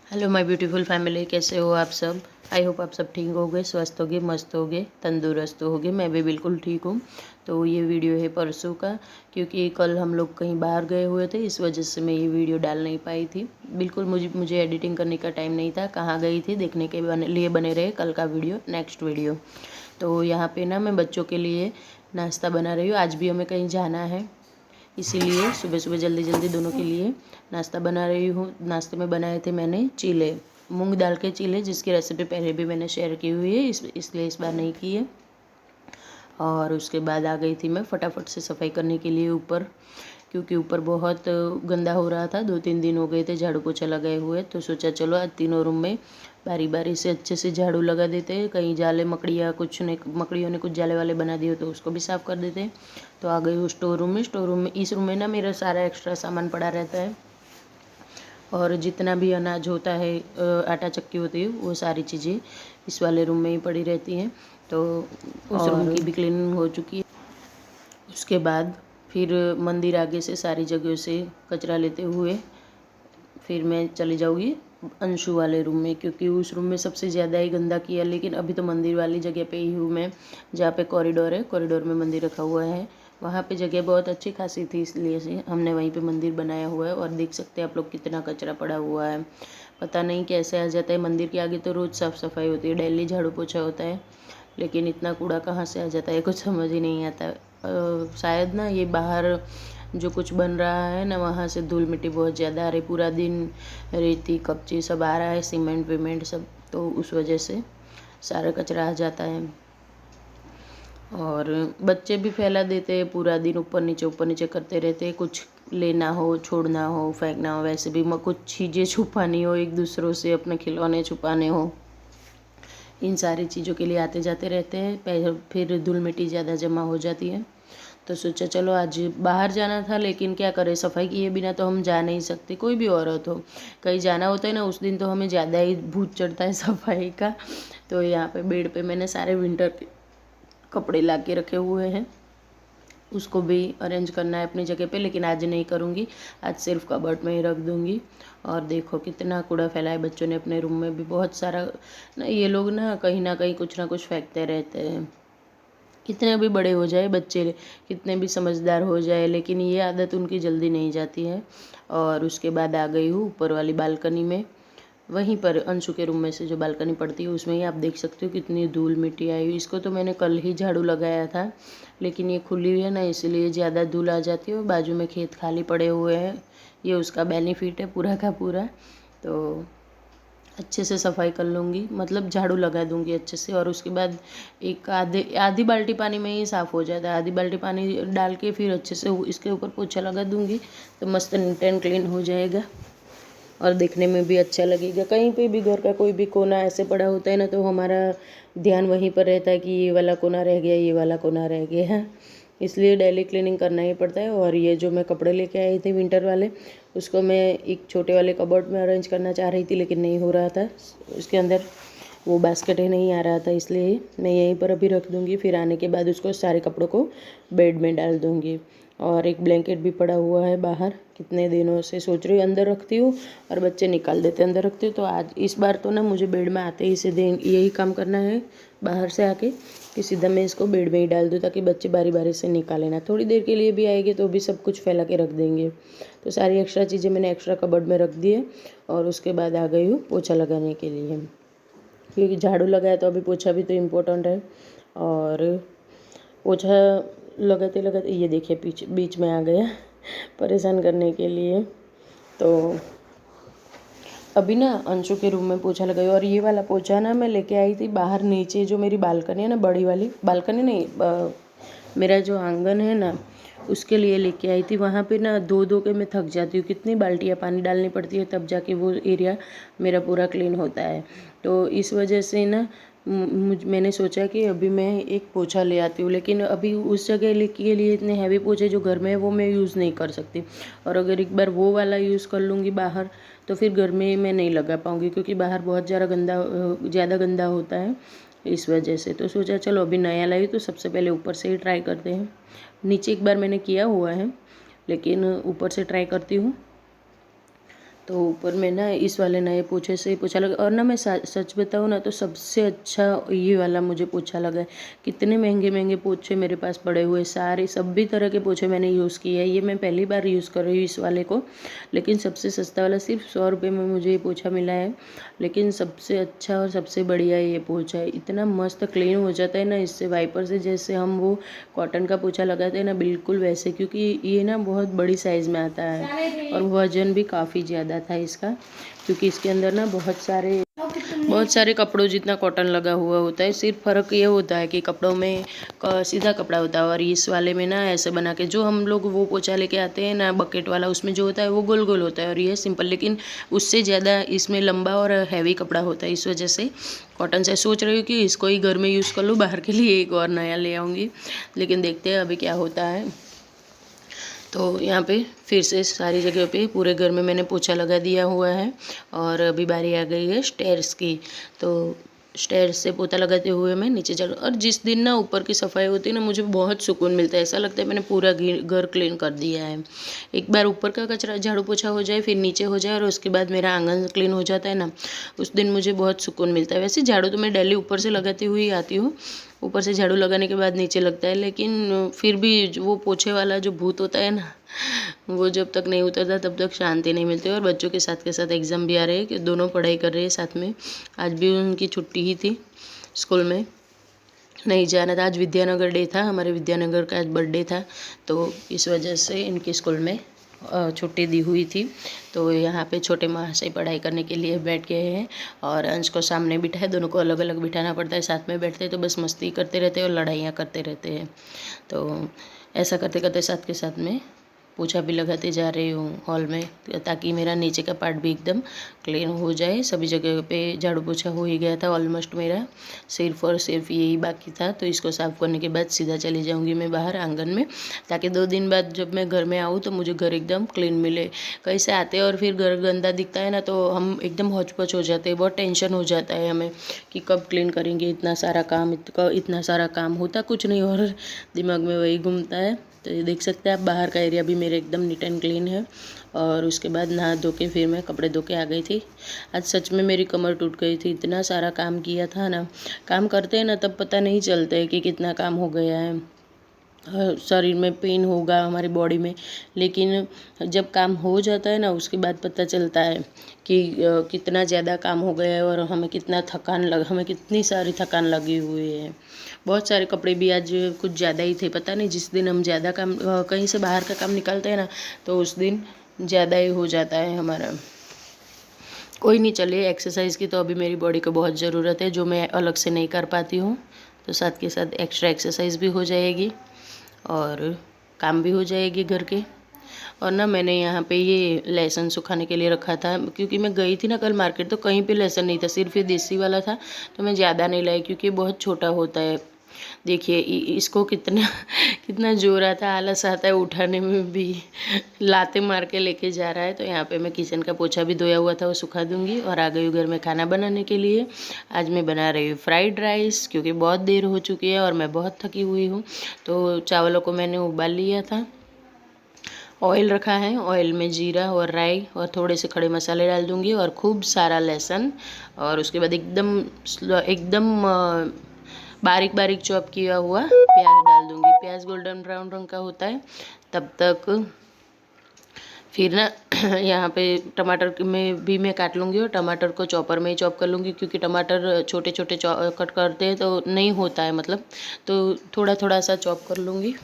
Hello my beautiful family, कैसे हो आप सब। आई होप आप सब ठीक होगे, स्वस्थ होगे, मस्त होगे, तंदुरुस्त होगे। मैं भी बिल्कुल ठीक हूँ। तो ये वीडियो है परसों का, क्योंकि कल हम लोग कहीं बाहर गए हुए थे, इस वजह से मैं ये वीडियो डाल नहीं पाई थी। बिल्कुल मुझे एडिटिंग करने का टाइम नहीं था। कहाँ गई थी देखने के लिए बने रहे कल का वीडियो, नेक्स्ट वीडियो। तो यहाँ पे ना मैं बच्चों के लिए नाश्ता बना रही हूँ। आज भी हमें कहीं जाना है, इसीलिए सुबह सुबह जल्दी जल्दी दोनों के लिए नाश्ता बना रही हूँ। नाश्ते में बनाए थे मैंने चीले, मूंग दाल के चीले, जिसकी रेसिपी पहले भी मैंने शेयर की हुई है, इसलिए इस बार नहीं की है। और उसके बाद आ गई थी मैं फटाफट से सफाई करने के लिए ऊपर, क्योंकि ऊपर बहुत गंदा हो रहा था। 2-3 दिन हो गए थे झाड़ू पोछा लगाए हुए, तो सोचा चलो आज तीनों रूम में बारी बारी से अच्छे से झाड़ू लगा देते हैं। कहीं जाले मकड़ियाँ मकड़ियों ने कुछ जाले वाले बना दिए तो उसको भी साफ़ कर देते हैं। तो आ गई हूँ स्टोर रूम में इस रूम में ना मेरा सारा एक्स्ट्रा सामान पड़ा रहता है, और जितना भी अनाज होता है, आटा चक्की होती है, वो सारी चीज़ें इस वाले रूम में ही पड़ी रहती हैं। तो उस रूम की भी क्लीनिंग हो चुकी है। उसके बाद फिर मंदिर आगे से सारी जगहों से कचरा लेते हुए फिर मैं चली जाऊँगी अंशु वाले रूम में, क्योंकि उस रूम में सबसे ज़्यादा ही गंदा किया। लेकिन अभी तो मंदिर वाली जगह पे ही हूँ मैं, जहाँ पे कॉरिडोर है, कॉरिडोर में मंदिर रखा हुआ है। वहाँ पे जगह बहुत अच्छी खासी थी, इसलिए से हमने वहीं पे मंदिर बनाया हुआ है। और देख सकते हैं आप लोग कितना कचरा पड़ा हुआ है, पता नहीं कैसे आ जाता है। मंदिर के आगे तो रोज़ साफ़ सफाई होती है, डेली झाड़ू पोछा होता है, लेकिन इतना कूड़ा कहाँ से आ जाता है, कुछ समझ ही नहीं आता। शायद ना ये बाहर जो कुछ बन रहा है ना, वहाँ से धूल मिट्टी बहुत ज़्यादा आ रही, पूरा दिन रेती कपची सब आ रहा है, सीमेंट वीमेंट सब, तो उस वजह से सारा कचरा आ जाता है। और बच्चे भी फैला देते हैं, पूरा दिन ऊपर नीचे करते रहते हैं। कुछ लेना हो, छोड़ना हो, फेंकना हो, वैसे भी कुछ चीज़ें छुपानी हो एक दूसरों से, अपने खिलौने छुपाने हो, इन सारी चीज़ों के लिए आते जाते रहते हैं। फिर धूल मिट्टी ज़्यादा जमा हो जाती है। तो सोचा चलो आज बाहर जाना था, लेकिन क्या करें, सफाई किए बिना तो हम जा नहीं सकते। कोई भी औरत हो, कहीं जाना होता है ना, उस दिन तो हमें ज़्यादा ही भूत चढ़ता है सफाई का। तो यहाँ पे बेड पे मैंने सारे विंटर के कपड़े ला के रखे हुए हैं, उसको भी अरेंज करना है अपनी जगह पे, लेकिन आज नहीं करूँगी। आज सिर्फ कबर्ड में ही रख दूँगी। और देखो कितना कूड़ा फैला है बच्चों ने अपने रूम में भी, बहुत सारा ना। ये लोग ना कहीं कुछ ना कुछ फेंकते रहते हैं। कितने भी बड़े हो जाए बच्चे, कितने भी समझदार हो जाए, लेकिन ये आदत उनकी जल्दी नहीं जाती है। और उसके बाद आ गई हूँ ऊपर वाली बालकनी में, वहीं पर अंशु के रूम में से जो बालकनी पड़ती है उसमें ही आप देख सकते हो कितनी धूल मिट्टी आई हुई। इसको तो मैंने कल ही झाड़ू लगाया था, लेकिन ये खुली हुई है ना, इसलिए ज़्यादा धूल आ जाती है। और बाजू में खेत खाली पड़े हुए हैं, ये उसका बेनिफिट है पूरा का पूरा। तो अच्छे से सफाई कर लूँगी, मतलब झाड़ू लगा दूँगी अच्छे से। और उसके बाद एक आधी बाल्टी पानी में ही साफ़ हो जाता है। आधी बाल्टी पानी डाल के फिर अच्छे से इसके ऊपर पोछा लगा दूँगी, तो मस्त नीट एंड क्लीन हो जाएगा और देखने में भी अच्छा लगेगा। कहीं पे भी घर का कोई भी कोना ऐसे पड़ा होता है ना, तो हमारा ध्यान वहीं पर रहता है कि ये वाला कोना रह गया, ये वाला कोना रह गया है, इसलिए डेली क्लीनिंग करना ही पड़ता है। और ये जो मैं कपड़े लेके आई थी विंटर वाले, उसको मैं एक छोटे वाले कबर्ड में अरेंज करना चाह रही थी, लेकिन नहीं हो रहा था, उसके अंदर वो बास्केट ही नहीं आ रहा था, इसलिए मैं यहीं पर अभी रख दूँगी। फिर आने के बाद उसको सारे कपड़ों को बेड में डाल दूँगी। और एक ब्लैंकेट भी पड़ा हुआ है बाहर, कितने दिनों से सोच रही हूँ अंदर रखती हूँ, और बच्चे निकाल देते अंदर रखती हूँ। तो आज इस बार तो ना मुझे बेड में आते ही सीधे यही काम करना है, बाहर से आके कि सीधा मैं इसको बेड में ही डाल दूँ, ताकि बच्चे बारी बारी से निकाले ना। थोड़ी देर के लिए भी आएंगे तो भी सब कुछ फैला के रख देंगे। तो सारी एक्स्ट्रा चीज़ें मैंने एक्स्ट्रा कबर्ड में रख दी है। और उसके बाद आ गई हूँ पोछा लगाने के लिए, क्योंकि झाड़ू लगाया तो अभी पोछा भी तो इम्पोर्टेंट है। और पोछा लगाते लगाते ये देखिए बीच में आ गया परेशान करने के लिए। तो अभी ना अंशु के रूम में पोछा लगाई। और ये वाला पोछा ना मैं लेके आई थी बाहर, नीचे जो मेरी बालकनी है ना, बड़ी वाली बालकनी नहीं, मेरा जो आंगन है ना, उसके लिए लेके आई थी। वहाँ पे ना धो धो के मैं थक जाती हूँ, कितनी बाल्टियाँ पानी डालनी पड़ती है, तब जाके वो एरिया मेरा पूरा क्लीन होता है। तो इस वजह से ना मैंने सोचा कि अभी मैं एक पोछा ले आती हूँ, लेकिन अभी उस जगह के लिए इतने हैवी पोछे जो घर में है वो मैं यूज़ नहीं कर सकती। और अगर एक बार वो वाला यूज़ कर लूँगी बाहर, तो फिर घर में मैं नहीं लगा पाऊँगी, क्योंकि बाहर बहुत ज़्यादा गंदा होता है, इस वजह से। तो सोचा चलो अभी नया लाई तो सबसे पहले ऊपर से ही ट्राई करते हैं। नीचे एक बार मैंने किया हुआ है, लेकिन ऊपर से ट्राई करती हूँ। तो ऊपर में ना इस वाले नए पोछे से पोछा लगा। और ना मैं सच बताऊँ ना तो सबसे अच्छा ये वाला मुझे पोछा लगा है। कितने महंगे महंगे पोछे मेरे पास पड़े हुए, सारे सभी तरह के पोछे मैंने यूज़ किए हैं। ये मैं पहली बार यूज़ कर रही हूँ इस वाले को, लेकिन सबसे सस्ता वाला सिर्फ 100 रुपये में मुझे ये पोछा मिला है। लेकिन सबसे अच्छा और सबसे बढ़िया ये पोछा है। इतना मस्त क्लीन हो जाता है ना इससे, वाइपर से जैसे हम वो कॉटन का पोछा लगाते हैं ना, बिल्कुल वैसे। क्योंकि ये ना बहुत बड़ी साइज़ में आता है और वजन भी काफ़ी ज़्यादा था इसका, क्योंकि इसके अंदर ना बहुत सारे कपड़ों जितना कॉटन लगा हुआ होता है। सिर्फ फ़र्क ये होता है कि कपड़ों में सीधा कपड़ा होता है और इस वाले में ना ऐसे बना के, जो हम लोग वो पोछा लेके आते हैं ना बकेट वाला, उसमें जो होता है वो गोल गोल होता है और ये सिंपल, लेकिन उससे ज़्यादा इसमें लंबा और हैवी कपड़ा होता है। इस वजह से कॉटन से सोच रही हूँ कि इसको ही घर में यूज़ कर लूँ, बाहर के लिए एक और नया ले आऊँगी, लेकिन देखते हैं अभी क्या होता है। तो यहाँ पे फिर से सारी जगह पे पूरे घर में मैंने पोछा लगा दिया हुआ है और अभी बारी आ गई है स्टेयर्स की। तो स्टेयर्स से पोछा लगाते हुए मैं नीचे चढ़, और जिस दिन ना ऊपर की सफाई होती है ना, मुझे बहुत सुकून मिलता है। ऐसा लगता है मैंने पूरा घर क्लीन कर दिया है। एक बार ऊपर का कचरा झाड़ू पोछा हो जाए, फिर नीचे हो जाए और उसके बाद मेरा आंगन क्लीन हो जाता है ना, उस दिन मुझे बहुत सुकून मिलता है। वैसे झाड़ू तो मैं डेली ऊपर से लगाती हुई आती हूँ, ऊपर से झाड़ू लगाने के बाद नीचे लगता है, लेकिन फिर भी वो पोछे वाला जो भूत होता है ना, वो जब तक नहीं उतरता तब तक शांति नहीं मिलती। और बच्चों के साथ एग्ज़ाम भी आ रहे हैं कि दोनों पढ़ाई कर रहे हैं साथ में। आज भी उनकी छुट्टी ही थी, स्कूल में नहीं जाना था। आज विद्यानगर डे था, हमारे विद्यानगर का आज बर्थडे था, तो इस वजह से इनके स्कूल में छुट्टी दी हुई थी। तो यहाँ पे छोटे महाशय पढ़ाई करने के लिए बैठ गए हैं और अंश को सामने बिठा है। दोनों को अलग अलग बिठाना पड़ता है, साथ में बैठते हैं तो बस मस्ती करते रहते हैं और लड़ाइयाँ करते रहते हैं। तो ऐसा करते करते साथ के साथ में पोछा भी लगाते जा रही हूँ हॉल में, ताकि मेरा नीचे का पार्ट भी एकदम क्लीन हो जाए। सभी जगह पे झाड़ू पोछा हो ही गया था ऑलमोस्ट मेरा, सिर्फ और सिर्फ यही बाकी था। तो इसको साफ़ करने के बाद सीधा चली जाऊँगी मैं बाहर आंगन में, ताकि 2 दिन बाद जब मैं घर में आऊँ तो मुझे घर एकदम क्लीन मिले। कहीं से आते और फिर घर गंदा दिखता है ना, तो हम एकदम हौच-पौच हो जाते हैं, बहुत टेंशन हो जाता है हमें कि कब क्लीन करेंगे, इतना सारा काम होता कुछ नहीं और दिमाग में वही घूमता है। तो ये देख सकते हैं आप, बाहर का एरिया भी मेरे एकदम नीट एंड क्लीन है। और उसके बाद नहा धो के फिर मैं कपड़े धो के आ गई थी। आज सच में मेरी कमर टूट गई थी, इतना सारा काम किया था ना। काम करते हैं ना तब पता नहीं चलता है कि कितना काम हो गया है। शरीर में पेन होगा हमारी बॉडी में, लेकिन जब काम हो जाता है ना उसके बाद पता चलता है कि कितना ज़्यादा काम हो गया है और हमें कितनी सारी थकान लगी हुई है। बहुत सारे कपड़े भी आज कुछ ज़्यादा ही थे, पता नहीं जिस दिन हम ज़्यादा काम कहीं से बाहर का काम निकालते हैं ना, तो उस दिन ज़्यादा ही हो जाता है हमारा। कोई नहीं, चलिए, एक्सरसाइज़ की तो अभी मेरी बॉडी को बहुत ज़रूरत है, जो मैं अलग से नहीं कर पाती हूँ। तो साथ के साथ एक्स्ट्रा एक्सरसाइज भी हो जाएगी और काम भी हो जाएगी घर के। और ना मैंने यहाँ पे ये लहसुन सुखाने के लिए रखा था, क्योंकि मैं गई थी ना कल मार्केट, तो कहीं पे लहसुन नहीं था, सिर्फ ये देसी वाला था। तो मैं ज़्यादा नहीं लाई क्योंकि बहुत छोटा होता है। देखिए इसको कितना कितना जोर आता है, आलस आता है उठाने में भी, लाते मार के लेके जा रहा है। तो यहाँ पे मैं किचन का पोछा भी धोया हुआ था, वो सुखा दूंगी और आ गई हूँ घर में खाना बनाने के लिए। आज मैं बना रही हूँ फ्राइड राइस, क्योंकि बहुत देर हो चुकी है और मैं बहुत थकी हुई हूँ। तो चावलों को मैंने उबाल लिया था, ऑयल रखा है, ऑयल में जीरा और राई और थोड़े से खड़े मसाले डाल दूंगी और खूब सारा लहसुन, और उसके बाद एकदम बारीक बारीक चॉप किया हुआ प्याज डाल दूंगी। प्याज गोल्डन ब्राउन रंग का होता है तब तक। फिर ना यहाँ पे टमाटर में भी मैं काट लूँगी और टमाटर को चॉपर में ही चॉप कर लूँगी, क्योंकि टमाटर छोटे छोटे कट करते हैं तो नहीं होता है, मतलब तो थोड़ा थोड़ा सा चॉप कर लूँगी।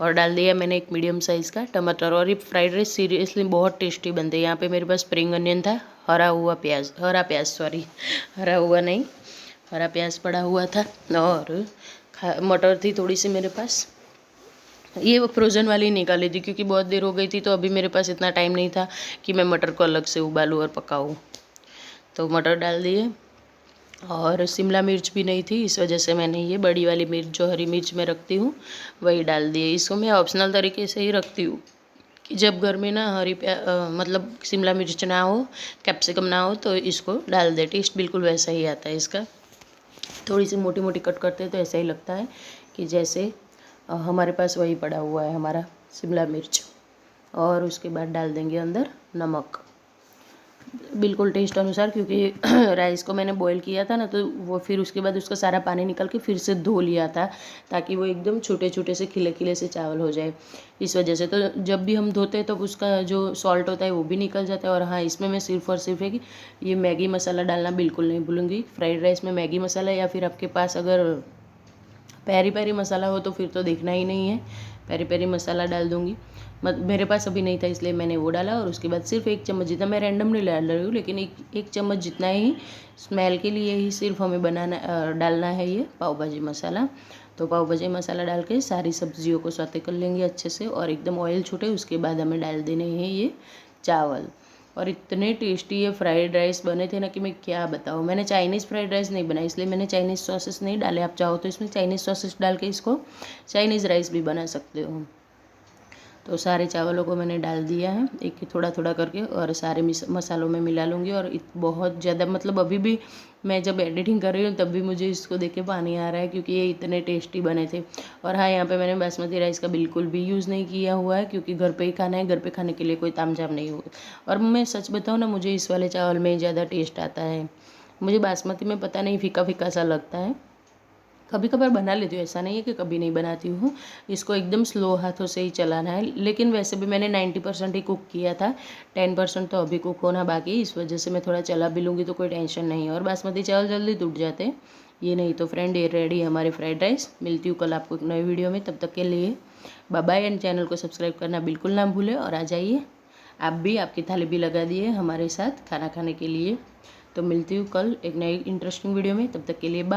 और डाल दिया मैंने एक मीडियम साइज़ का टमाटर। और ये फ्राइड राइस सीरियसली बहुत टेस्टी बनते हैं। यहाँ पे मेरे पास स्प्रिंग अनियन था, हरा प्याज पड़ा हुआ था, और मटर थी थोड़ी सी मेरे पास। ये वो फ्रोज़न वाली निकाली थी क्योंकि बहुत देर हो गई थी, तो अभी मेरे पास इतना टाइम नहीं था कि मैं मटर को अलग से उबालूँ और पकाऊँ। तो मटर डाल दिए, और शिमला मिर्च भी नहीं थी, इस वजह से मैंने ये बड़ी वाली मिर्च जो हरी मिर्च मैं रखती हूँ वही डाल दिए। इसको मैं ऑप्शनल तरीके से ही रखती हूँ कि जब घर में ना मतलब शिमला मिर्च ना हो, कैप्सिकम ना हो, तो इसको डाल दे, टेस्ट बिल्कुल वैसा ही आता है इसका। थोड़ी सी मोटी मोटी कट करते हैं तो ऐसा ही लगता है कि जैसे हमारे पास वही पड़ा हुआ है हमारा शिमला मिर्च। और उसके बाद डाल देंगे अंदर नमक, बिल्कुल टेस्ट अनुसार, क्योंकि राइस को मैंने बॉईल किया था ना, तो वो फिर उसके बाद उसका सारा पानी निकल के फिर से धो लिया था, ताकि वो एकदम छोटे छोटे से खिले खिले से चावल हो जाए। इस वजह से तो जब भी हम धोते हैं तो उसका जो सॉल्ट होता है वो भी निकल जाता है। और हाँ, इसमें मैं सिर्फ और सिर्फ है कि ये मैगी मसाला डालना बिल्कुल नहीं भूलूँगी। फ्राइड राइस में मैगी मसाला, या फिर आपके पास अगर पेरी पेरी मसाला हो तो फिर तो देखना ही नहीं है, पेरी पेरी मसाला डाल दूँगी। मेरे पास अभी नहीं था, इसलिए मैंने वो डाला। और उसके बाद सिर्फ 1 चम्मच जितना, मैं रैंडमली डाल रही हूँ, लेकिन एक चम्मच जितना ही स्मेल के लिए ही सिर्फ हमें डालना है ये पाव भाजी मसाला। तो पाव भाजी मसाला डाल के सारी सब्जियों को सौते कर लेंगे अच्छे से, और एकदम ऑयल छूटे उसके बाद हमें डाल देने हैं ये चावल। और इतने टेस्टी ये फ्राइड राइस बने थे ना कि मैं क्या बताऊँ। मैंने चाइनीज़ फ्राइड राइस नहीं बनाई, इसलिए मैंने चाइनीज़ सॉसेस नहीं डाले। आप चाहो तो इसमें चाइनीज़ सॉसेस डाल के इसको चाइनीज़ राइस भी बना सकते हो। तो सारे चावलों को मैंने डाल दिया है, एक थोड़ा थोड़ा करके, और सारे मसालों में मिला लूँगी। और बहुत ज़्यादा, मतलब अभी भी मैं जब एडिटिंग कर रही हूँ तब भी मुझे इसको देख के पानी आ रहा है, क्योंकि ये इतने टेस्टी बने थे। और हाँ, यहाँ पे मैंने बासमती राइस का बिल्कुल भी यूज़ नहीं किया हुआ है, क्योंकि घर पे ही खाना है, घर पे खाने के लिए कोई तामझाम नहीं होगा। और मैं सच बताऊँ ना, मुझे इस वाले चावल में ज़्यादा टेस्ट आता है। मुझे बासमती में पता नहीं फीका फीका सा लगता है। कभी कभार बना लेती हूँ, ऐसा नहीं है कि कभी नहीं बनाती हूँ। इसको एकदम स्लो हाथों से ही चलाना है। लेकिन वैसे भी मैंने 90% ही कुक किया था, 10% तो अभी कुक होना बाकी। इस वजह से मैं थोड़ा चला भी लूँगी तो कोई टेंशन नहीं। और बासमती चावल जल्दी टूट जाते हैं ये। नहीं तो फ्रेंड, ये रेडी है हमारी फ्राइड राइस। मिलती हूँ कल आपको एक नई वीडियो में, तब तक के लिए बाय बाय। एंड चैनल को सब्सक्राइब करना बिल्कुल ना भूलें। और आ जाइए आप भी, आपकी थाली भी लगा दिए हमारे साथ खाना खाने के लिए। तो मिलती हूँ कल एक नई इंटरेस्टिंग वीडियो में, तब तक के लिए बाय।